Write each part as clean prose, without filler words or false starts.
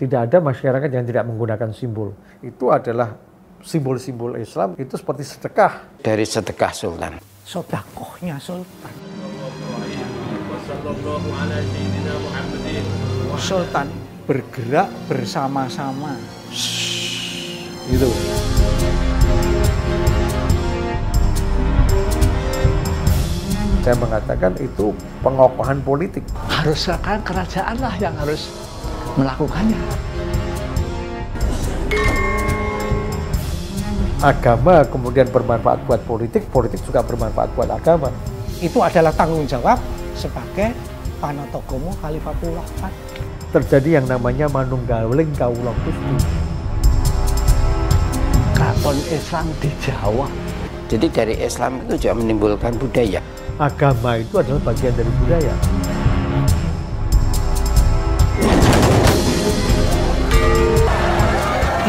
Tidak ada masyarakat yang tidak menggunakan simbol. Itu adalah simbol-simbol Islam, itu seperti sedekah. Dari sedekah sultan. Sodakohnya sultan. Sultan bergerak bersama-sama. Gitu. Saya mengatakan itu pengokohan politik. Harusnya kerajaan lah yang harus melakukannya. Agama kemudian bermanfaat buat politik, politik juga bermanfaat buat agama. Itu adalah tanggung jawab sebagai Panotogomo Khalifatullah. Terjadi yang namanya manunggaling kawula Gusti. Keraton Islam di Jawa. Jadi dari Islam itu juga menimbulkan budaya. Agama itu adalah bagian dari budaya.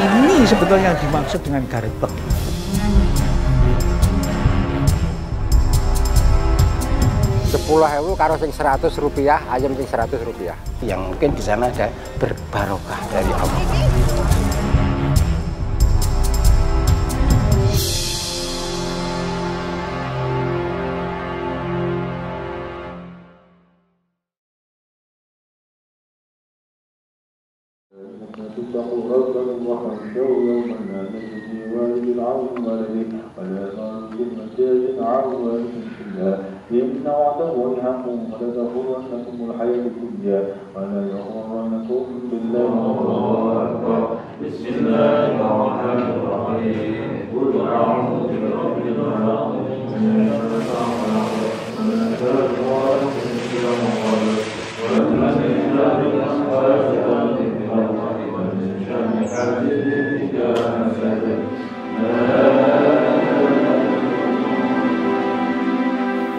Ini sebetulnya yang dimaksud dengan garbek. Rp10.000 karo sing Rp100, ayam sing Rp100. Yang mungkin di sana ada berbarokah dari Allah. اتقوا ربكم واخشوا يوما لا تجزي والد عن ولده ولا تنزل مجاز عن والد الله إن وعد الله حق ولا تغرنكم الحياة الدنيا ولا يغرنكم بالله الغرور. بسم الله الرحمن الرحيم قل أعوذ برب الفلق من شر ما خلق ومن شر غاسق إذا وقب ومن شر الأسقاط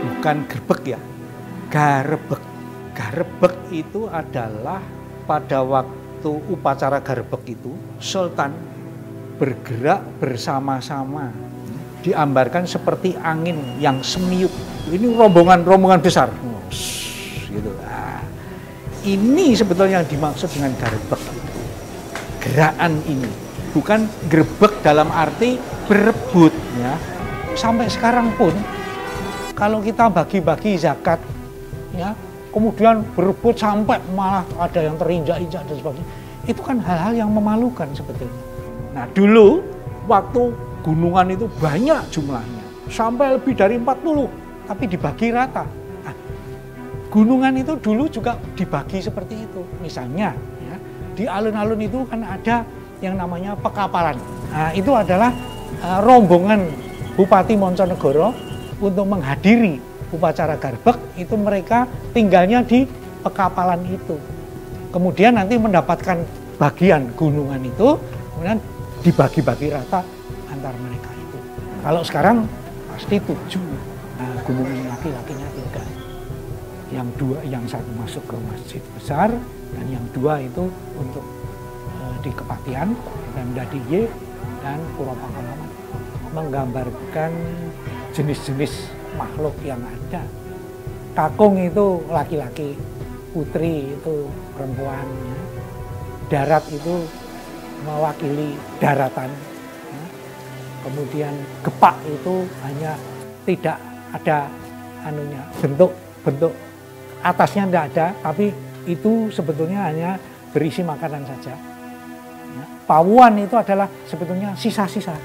Bukan gerbek ya, garebek. Garebek itu adalah pada waktu upacara garebek itu Sultan bergerak bersama-sama, diambarkan seperti angin yang semiut. Ini rombongan besar, gitu. Nah, ini sebetulnya yang dimaksud dengan garebek. Gerakan ini bukan grebek dalam arti berebut ya. Sampai sekarang pun kalau kita bagi-bagi zakat ya, kemudian berebut sampai malah ada yang terinjak-injak dan sebagainya, itu kan hal-hal yang memalukan sebetulnya. Nah dulu waktu gunungan itu banyak jumlahnya sampai lebih dari 40, tapi dibagi rata. Nah, gunungan itu dulu juga dibagi seperti itu. Misalnya di alun-alun itu kan ada yang namanya pekapalan. Nah, itu adalah rombongan Bupati Monconegoro untuk menghadiri upacara garbek. Itu mereka tinggalnya di pekapalan itu. Kemudian nanti mendapatkan bagian gunungan itu, kemudian dibagi-bagi rata antar mereka itu. Kalau sekarang pasti 7. Nah, gunungan laki-lakinya 3. Yang 2, yang satu masuk ke masjid besar, dan yang 2 itu untuk di Kepatihan dan Dadiye dan Pura Pakualaman, menggambarkan jenis-jenis makhluk yang ada. Kakung itu laki-laki, putri itu perempuan, ya. Darat itu mewakili daratan, ya. Kemudian gepak itu hanya tidak ada anunya, bentuk atasnya tidak ada, tapi itu sebetulnya hanya berisi makanan saja. Ya. Pawuan itu adalah sebetulnya sisa-sisa.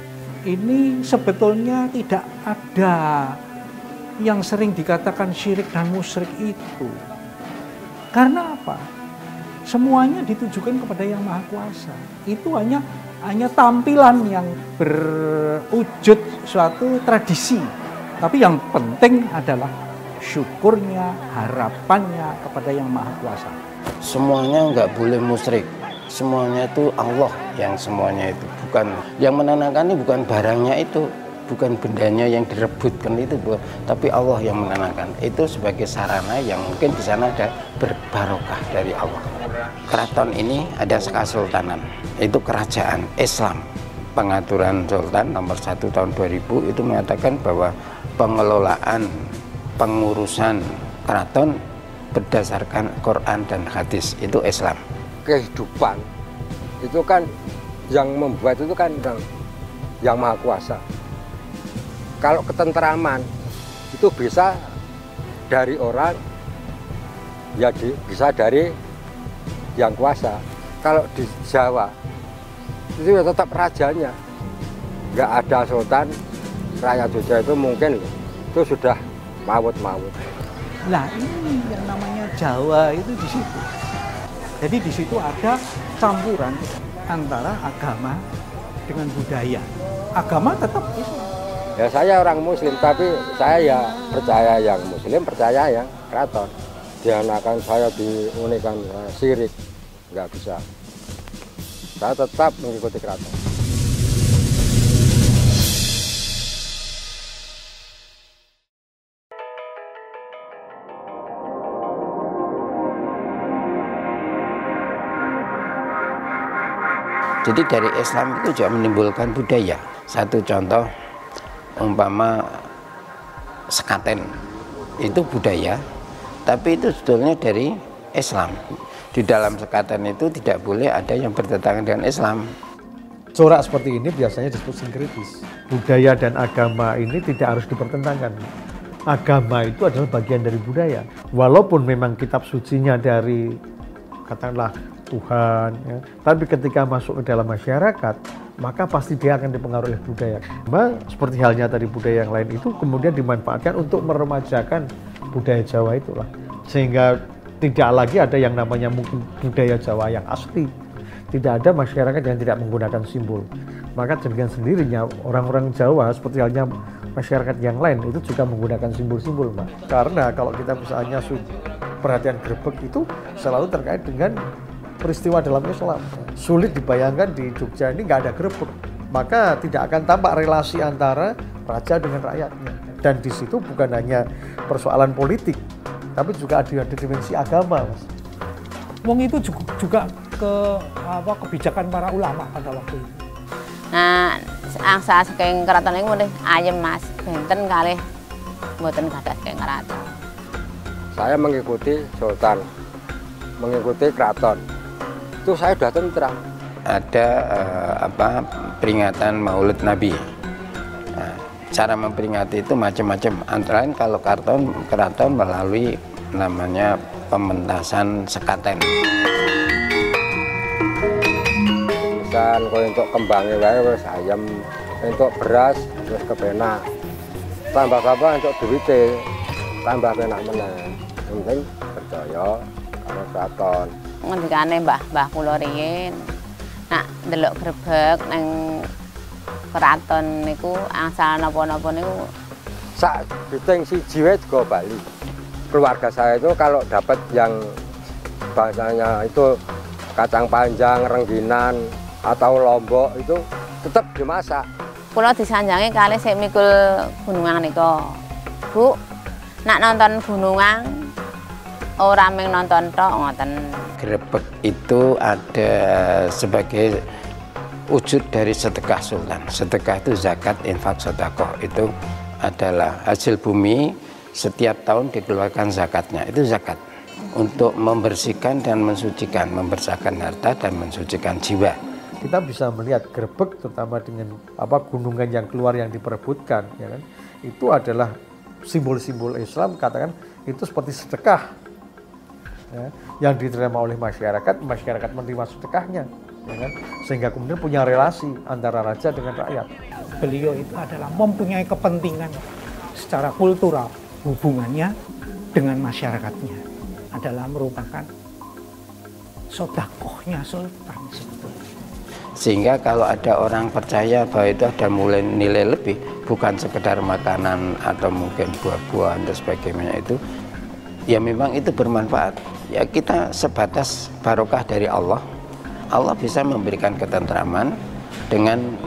Ini sebetulnya tidak ada yang sering dikatakan syirik dan musyrik itu. Karena apa? Semuanya ditujukan kepada Yang Maha Kuasa. Itu hanya tampilan yang berwujud suatu tradisi. Tapi yang penting adalah syukurnya, harapannya kepada Yang Maha Kuasa. Semuanya nggak boleh musyrik. Semuanya itu Allah yang semuanya itu. Bukan yang menenangkan ini, bukan barangnya itu, bukan bendanya yang direbutkan itu, tapi Allah yang menenangkan. Itu sebagai sarana yang mungkin di sana ada berbarokah dari Allah. Keraton ini ada kesultanan, itu kerajaan Islam. Pengaturan Sultan nomor 1 tahun 2000 itu mengatakan bahwa pengelolaan pengurusan keraton berdasarkan Quran dan hadis, itu Islam. Kehidupan itu kan yang membuat itu kan yang Maha Kuasa. Kalau ketentraman itu bisa dari orang, ya bisa dari yang kuasa. Kalau di Jawa itu ya tetap rajanya, nggak ada sultan. Rakyat Jogja itu mungkin itu sudah mawut-mawut. Nah ini yang namanya Jawa itu di situ. Jadi di situ ada campuran antara agama dengan budaya. Agama tetap Islam. Ya saya orang Muslim, tapi saya ya percaya yang Muslim, percaya yang keraton. Dianakan saya diunikan syirik, nggak bisa. Saya tetap mengikuti keraton. Jadi dari Islam itu juga menimbulkan budaya. Satu contoh, umpama sekaten itu budaya, tapi itu sebetulnya dari Islam. Di dalam sekaten itu tidak boleh ada yang bertentangan dengan Islam. Corak seperti ini biasanya disebut sinkretis. Budaya dan agama ini tidak harus dipertentangkan. Agama itu adalah bagian dari budaya. Walaupun memang kitab sucinya dari katakanlah Tuhan, ya, tapi ketika masuk ke dalam masyarakat, maka pasti dia akan dipengaruhi oleh budaya. Memang seperti halnya tadi budaya yang lain itu kemudian dimanfaatkan untuk meremajakan budaya Jawa itulah. Sehingga tidak lagi ada yang namanya mungkin budaya Jawa yang asli. Tidak ada masyarakat yang tidak menggunakan simbol. Maka dengan sendirinya orang-orang Jawa seperti halnya masyarakat yang lain itu juga menggunakan simbol-simbol, Mbak. Karena kalau kita misalnya perhatian grebek itu selalu terkait dengan peristiwa dalam Islam. Sulit dibayangkan di Jogja ini nggak ada grebek, maka tidak akan tampak relasi antara raja dengan rakyatnya. Dan di situ bukan hanya persoalan politik, tapi juga ada dimensi agama, Mas. Wong itu juga kebijakan para ulama pada waktu itu. Nah, angsa saking keraton ini mulih ayem Mas, benten kalih mboten gadah saking keraton. Saya mengikuti sultan, mengikuti keraton. Itu saya sudah tentram. Ada peringatan Maulid Nabi. Nah, cara memperingati itu macam-macam. Antara lain kalau keraton melalui namanya pementasan sekaten. Misal kalau untuk kembangnya wae wis ayam, untuk beras wis kepenak. Tambah apa untuk duwite, tambah penak meneh. Penting percaya karo keraton. Ngendikane mbah kula riyin. Nak ndelok grebek nang keraton niku angsal napa-napa niku Sak biting siji wae juga Bali. Keluarga saya itu kalau dapat yang bahasanya itu kacang panjang, rengginan atau lombok itu tetap dimasak. kula disanjangi kalih sik mikul gunungan nika. Bu, nak nonton gunungan ora mung nonton tok ngoten. Grebek itu ada sebagai wujud dari sedekah sultan. Sedekah itu zakat, infak, sedekah. Itu adalah hasil bumi, setiap tahun dikeluarkan zakatnya. Itu zakat untuk membersihkan dan mensucikan, membersihkan harta dan mensucikan jiwa. Kita bisa melihat grebek terutama dengan gunungan yang keluar yang diperebutkan, ya kan? Itu adalah simbol-simbol Islam, katakan itu seperti sedekah, ya, yang diterima oleh masyarakat menerima sedekahnya, ya kan? Sehingga kemudian punya relasi antara raja dengan rakyat. Beliau itu adalah mempunyai kepentingan secara kultural, hubungannya dengan masyarakatnya adalah merupakan sodakohnya sultan sebetulnya. Sehingga kalau ada orang percaya bahwa itu ada mulai nilai lebih, bukan sekedar makanan atau mungkin buah-buahan dan sebagainya, itu ya memang itu bermanfaat. Ya kita sebatas barokah dari Allah. Allah bisa memberikan ketentraman dengan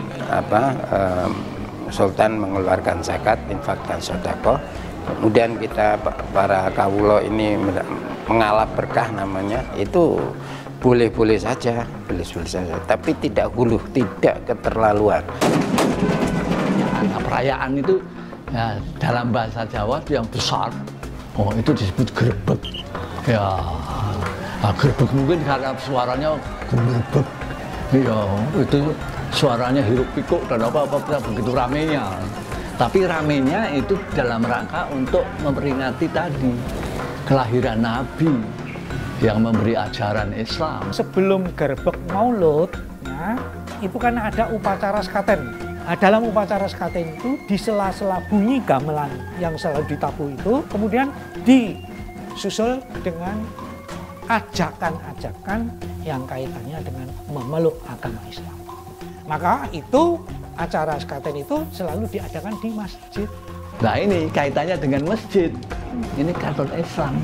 sultan mengeluarkan zakat, infak dan sedekah. Kemudian kita para kawula ini mengalap berkah namanya, itu boleh-boleh saja, tapi tidak hulu, tidak keterlaluan. Perayaan itu ya, dalam bahasa Jawa itu yang besar, itu disebut grebek. Ya, grebek mungkin karena suaranya grebek. Iya, itu suaranya hiruk pikuk dan apa-apa begitu ramenya. Tapi ramenya itu dalam rangka untuk memperingati tadi kelahiran Nabi yang memberi ajaran Islam. Sebelum Grebeg Maulud, ya, itu kan ada upacara sekaten. Nah, dalam upacara sekaten itu di sela-sela bunyi gamelan yang selalu ditabuh itu, kemudian disusul dengan ajakan-ajakan yang kaitannya dengan memeluk agama Islam. Maka itu acara sekaten itu selalu diadakan di masjid. Nah ini kaitannya dengan masjid. Ini karton Islam.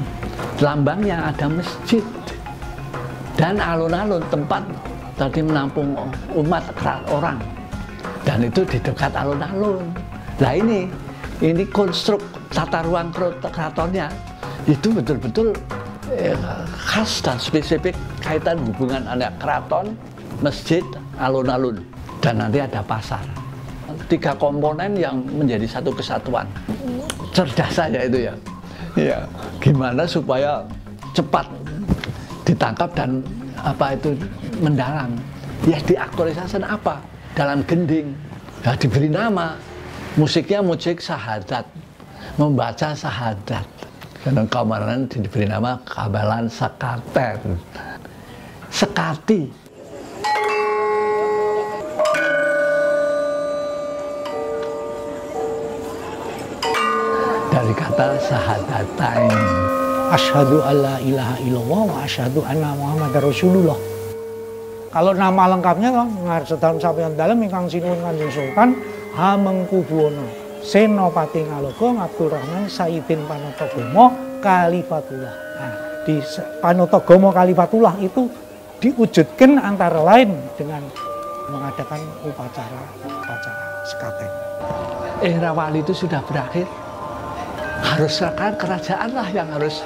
Lambangnya ada masjid. Dan alun-alun tempat tadi menampung umat orang. Dan itu di dekat alun-alun. Nah ini konstruk tata ruang keratonnya itu betul-betul khas dan spesifik kaitan hubungan antara keraton, masjid, alun-alun. Dan nanti ada pasar. 3 komponen yang menjadi satu kesatuan. Cerdas saja itu ya. Ya, gimana supaya cepat ditangkap dan apa itu mendalam. Ya diaktualisasikan apa? Dalam gending. Ya diberi nama. Musiknya musik syahadat. Membaca syahadat. Karena kemarin diberi nama Gamelan Sekaten. Sekati. Dari kata syahadatain. Asyhadu alla ilaha illallah wa asyhadu anna Muhammadar Rasulullah. Kalau nama lengkapnya kan ngarep sampeyan dalem ingkang sinuwun Kanjeng Sultan Hamengkubuwana Senopati Ngaloga Abdul Rahman Sayyidin Panatagomo Kalifatullah. Nah, di Panatagomo Kalifatullah itu diwujudkan antara lain dengan mengadakan upacara sekaten. Era wali itu sudah berakhir. Harus kerajaan lah yang harus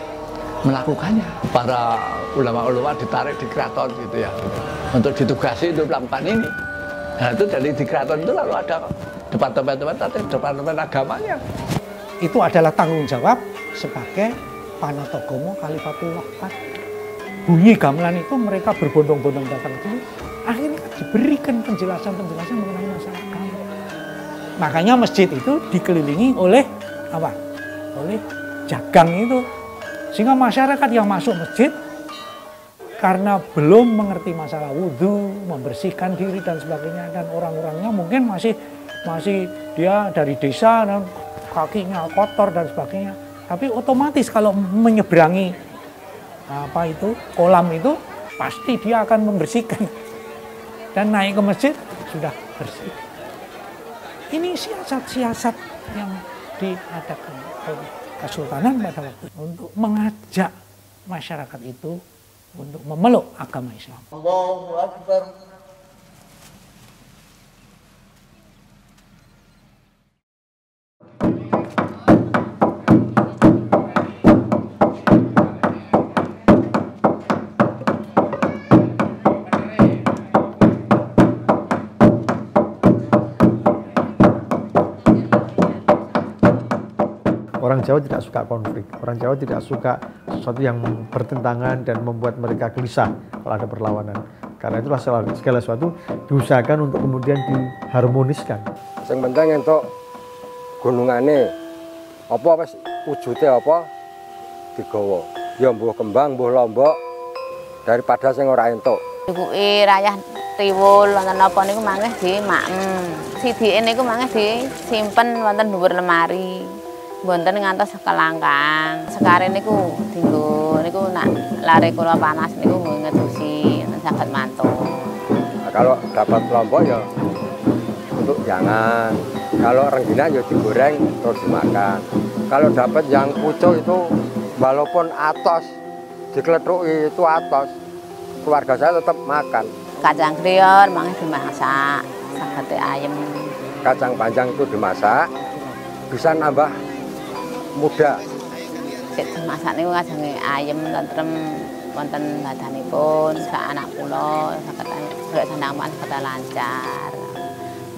melakukannya. Para ulama-ulama ditarik di keraton gitu ya, untuk ditugasi untuk melakukan ini. Nah itu dari di keraton itu lalu ada departemen agamanya. Itu adalah tanggung jawab sebagai Panatagomo Kalifatullah. Bunyi gamelan itu mereka berbondong-bondong datang dulu. Akhirnya diberikan penjelasan-penjelasan mengenai masalah agama. Makanya masjid itu dikelilingi oleh apa? Oleh jagang itu, sehingga masyarakat yang masuk masjid karena belum mengerti masalah wudhu, membersihkan diri dan sebagainya, dan orang-orangnya mungkin masih dia dari desa dan kakinya kotor dan sebagainya, tapi otomatis kalau menyeberangi apa itu kolam itu pasti dia akan membersihkan dan naik ke masjid sudah bersih. Ini siasat-siasat yang diadakan oleh Kesultanan pada waktu itu untuk mengajak masyarakat itu untuk memeluk agama Islam. Allahu Akbar. Orang Jawa tidak suka konflik, orang Jawa tidak suka sesuatu yang bertentangan dan membuat mereka gelisah kalau ada perlawanan. Karena itulah segala sesuatu diusahakan untuk kemudian diharmoniskan. Yang penting untuk gunungane apa wis wujude apa digawa. Ya mbuh kembang, mbuh lombok daripada sing ora entuk. Ibuke rayah tiwul wonten napa niku mangke dimakem. Sidike niku mangke disimpen wonten dhuwur lemari. Wonten ngantos kelangkang. Sekare niku dienggo niku nak lare kula panas niku nggo ngedusi saged mantung. Nah, kalau dapat lombok ya untuk jangan. Kalau rengginang ya digoreng terus dimakan. Kalau dapat yang pucuk itu walaupun atos dikletuki itu atos, keluarga saya tetap makan. Kacang krior mangke dimasak saged ayam. Kacang panjang itu dimasak bisa nambah muda. Sik dimasak niku kajange ayam tentrem wonten badanipun sak anak kula saged golek sandang pangan saged lancar.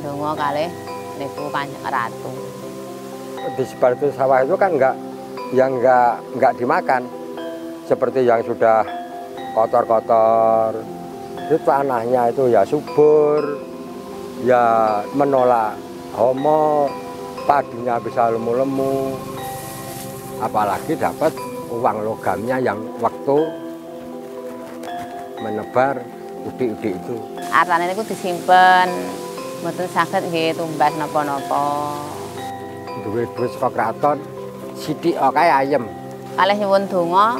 Ndonga kalih niku Kanjeng Ratu. Di sebar itu sawah itu kan enggak dimakan. Seperti yang sudah kotor-kotor Itu tanahnya itu ya subur, ya menolak homo, padinya bisa lemu-lemu, apalagi dapat uang logamnya yang waktu menebar udik-udik itu. Artane niku disimpen, mboten saged nggih tumbas napa-napa. Duwe duit saka kraton, sithik kae ayem. Kalih nyuwun donga,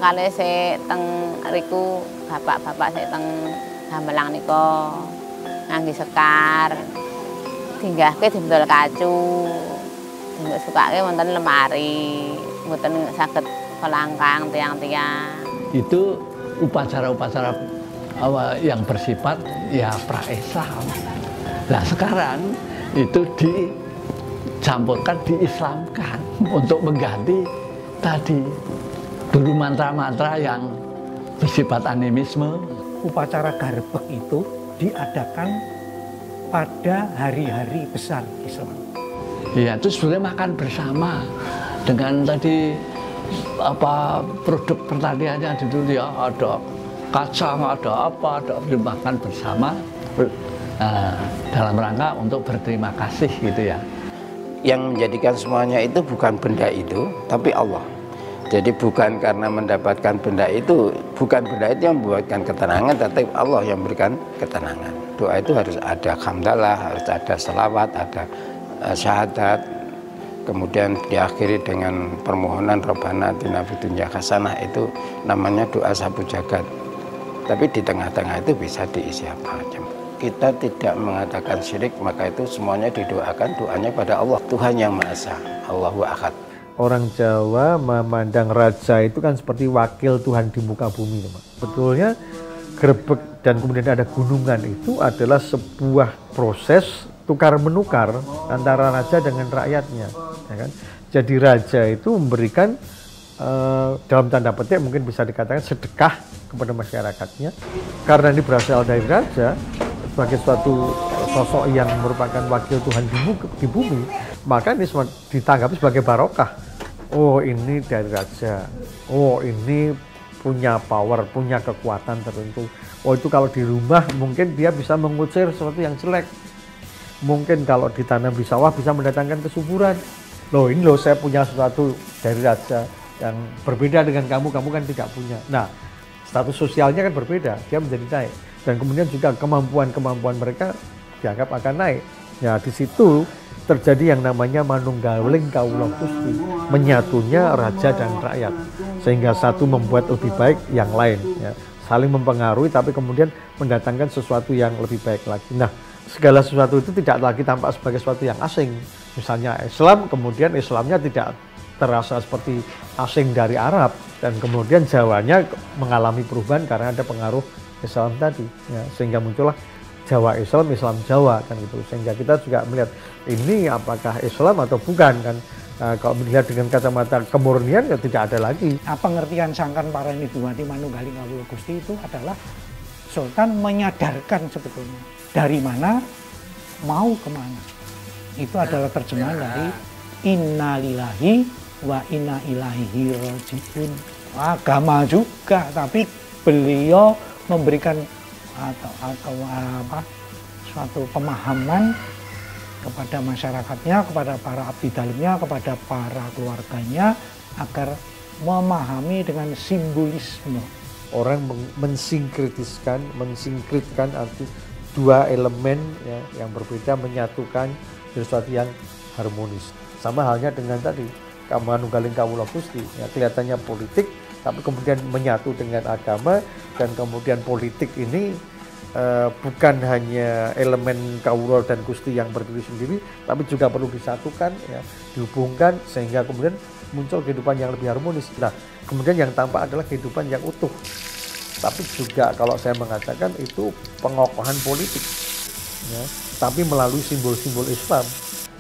kalih sik teng riku bapak-bapak sik teng Gamelang nika ngangge sekar. Dinggahke dendol kacu. Dinggih sukake wonten lemari, mboten saged kelangkang tiang-tiang. Itu upacara-upacara yang bersifat ya pra-Islam. Nah sekarang itu dicampurkan, diislamkan untuk mengganti tadi dulu mantra-mantra yang bersifat animisme. Upacara garbek itu diadakan pada hari-hari besar Islam. Iya, itu sebenarnya makan bersama dengan tadi produk pertaniannya dulu ya, ada kacang, ada apa, ada dimakan bersama dalam rangka untuk berterima kasih gitu ya. Yang menjadikan semuanya itu bukan benda itu, tapi Allah. Jadi bukan karena mendapatkan benda itu, bukan benda itu yang membuatkan ketenangan, tapi Allah yang memberikan ketenangan. Doa itu harus ada hamdalah, harus ada selawat, ada syahadat, kemudian diakhiri dengan permohonan Rabbana atina fid dunya hasanah, itu namanya doa sapu jagat. Tapi di tengah-tengah itu bisa diisi apa aja. Kita tidak mengatakan syirik, maka itu semuanya didoakan, doanya pada Allah, Tuhan yang Maha Esa, Allahu Ahad. Orang Jawa memandang raja itu kan seperti wakil Tuhan di muka bumi, teman. Betulnya grebek dan kemudian ada gunungan itu adalah sebuah proses tukar-menukar antara raja dengan rakyatnya, ya kan? Jadi raja itu memberikan dalam tanda petik mungkin bisa dikatakan sedekah kepada masyarakatnya, karena ini berasal dari raja sebagai suatu sosok yang merupakan wakil Tuhan di bumi, maka ini ditanggapi sebagai barokah. Oh ini dari raja, oh ini punya power, punya kekuatan tertentu. Oh itu kalau di rumah mungkin dia bisa mengusir sesuatu yang jelek. Mungkin kalau ditanam di sawah bisa mendatangkan kesuburan. Loh ini loh saya punya sesuatu dari raja yang berbeda dengan kamu kan tidak punya. Nah status sosialnya kan berbeda, dia menjadi naik. Dan kemudian juga kemampuan-kemampuan mereka dianggap akan naik. Ya di situ terjadi yang namanya manunggaling kawula Gusti, menyatunya raja dan rakyat, sehingga satu membuat lebih baik yang lain, ya. Saling mempengaruhi tapi kemudian mendatangkan sesuatu yang lebih baik lagi. Nah segala sesuatu itu tidak lagi tampak sebagai sesuatu yang asing. Misalnya Islam, kemudian Islamnya tidak terasa seperti asing dari Arab, dan kemudian Jawanya mengalami perubahan karena ada pengaruh Islam tadi, ya. Sehingga muncullah Jawa Islam, Islam Jawa kan gitu. Sehingga kita juga melihat ini apakah Islam atau bukan kan. Kalau melihat dengan kacamata kemurnian ya tidak ada lagi. Pengertian sangkan parani dumadi manunggaling kawula Gusti itu adalah Sultan menyadarkan sebetulnya dari mana mau kemana. Itu adalah terjemahan dari innalillahi wa inna ilaihi rajiun. Agama juga, tapi beliau memberikan atau suatu pemahaman kepada masyarakatnya, kepada para abdi dalamnya, kepada para keluarganya agar memahami dengan simbolisme. Orang mensinkretkan arti dua elemen ya, yang berbeda menyatukan sesuatu yang harmonis. Sama halnya dengan tadi manunggaling kawula Gusti, ya, kelihatannya politik tapi kemudian menyatu dengan agama, dan kemudian politik ini bukan hanya elemen kawula dan Gusti yang berdiri sendiri, tapi juga perlu disatukan, ya, dihubungkan sehingga kemudian muncul kehidupan yang lebih harmonis. Nah, kemudian yang tampak adalah kehidupan yang utuh. Tapi juga kalau saya mengatakan itu pengokohan politik, ya, tapi melalui simbol-simbol Islam.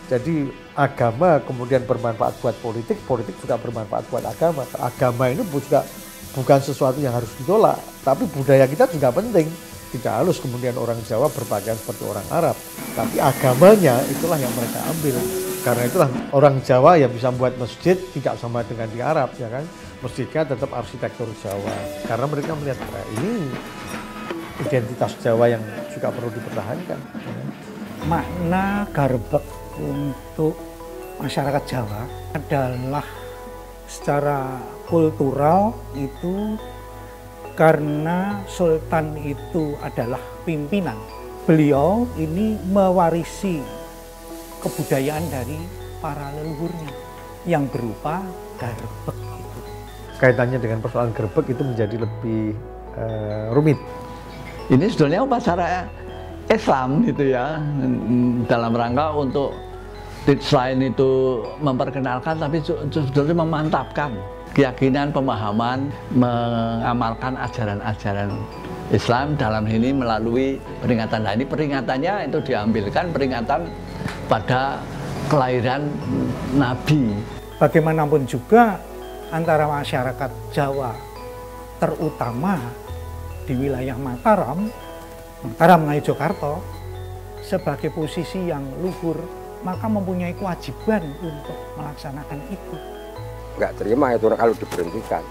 Jadi agama kemudian bermanfaat buat politik, politik juga bermanfaat buat agama. Agama ini juga bukan sesuatu yang harus ditolak, tapi budaya kita juga penting. Tidak harus kemudian orang Jawa berpakaian seperti orang Arab, tapi agamanya itulah yang mereka ambil. Karena itulah orang Jawa yang bisa membuat masjid tidak sama dengan di Arab, ya kan? Masjidnya tetap arsitektur Jawa. Karena mereka melihat ini identitas Jawa yang juga perlu dipertahankan. Makna garbek untuk masyarakat Jawa adalah secara kultural itu karena Sultan itu adalah pimpinan. Beliau ini mewarisi kebudayaan dari para leluhurnya yang berupa garbek itu. Kaitannya dengan persoalan garbek itu menjadi lebih rumit. Ini sebetulnya upacara Islam gitu ya, dalam rangka untuk selain itu memperkenalkan, tapi sebetulnya memantapkan keyakinan, pemahaman, mengamalkan ajaran-ajaran Islam dalam ini melalui peringatan. Nah, ini peringatannya itu diambilkan peringatan pada kelahiran Nabi. Bagaimanapun juga antara masyarakat Jawa, terutama di wilayah Mataram Ngayogyakarta, sebagai posisi yang luhur, maka mempunyai kewajiban untuk melaksanakan itu. Nggak terima itu kalau diberhentikan.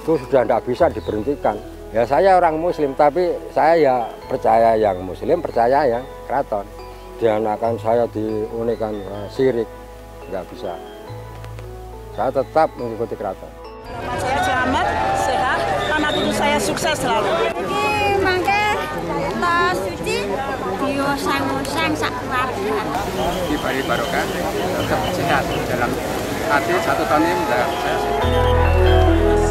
Itu sudah tidak bisa diberhentikan. Ya saya orang Muslim, tapi saya ya percaya yang Muslim, percaya yang keraton. Dianakan saya diunikan syirik, nggak bisa. Saya tetap mengikuti keraton. Saya selamat, sehat, anak cucu saya sukses selalu. Ini mangke tas suci dioseng-oseng sak keluarga. Di barokah, tetap sehat dalam arti 1 tahun ini sudah saya sehat.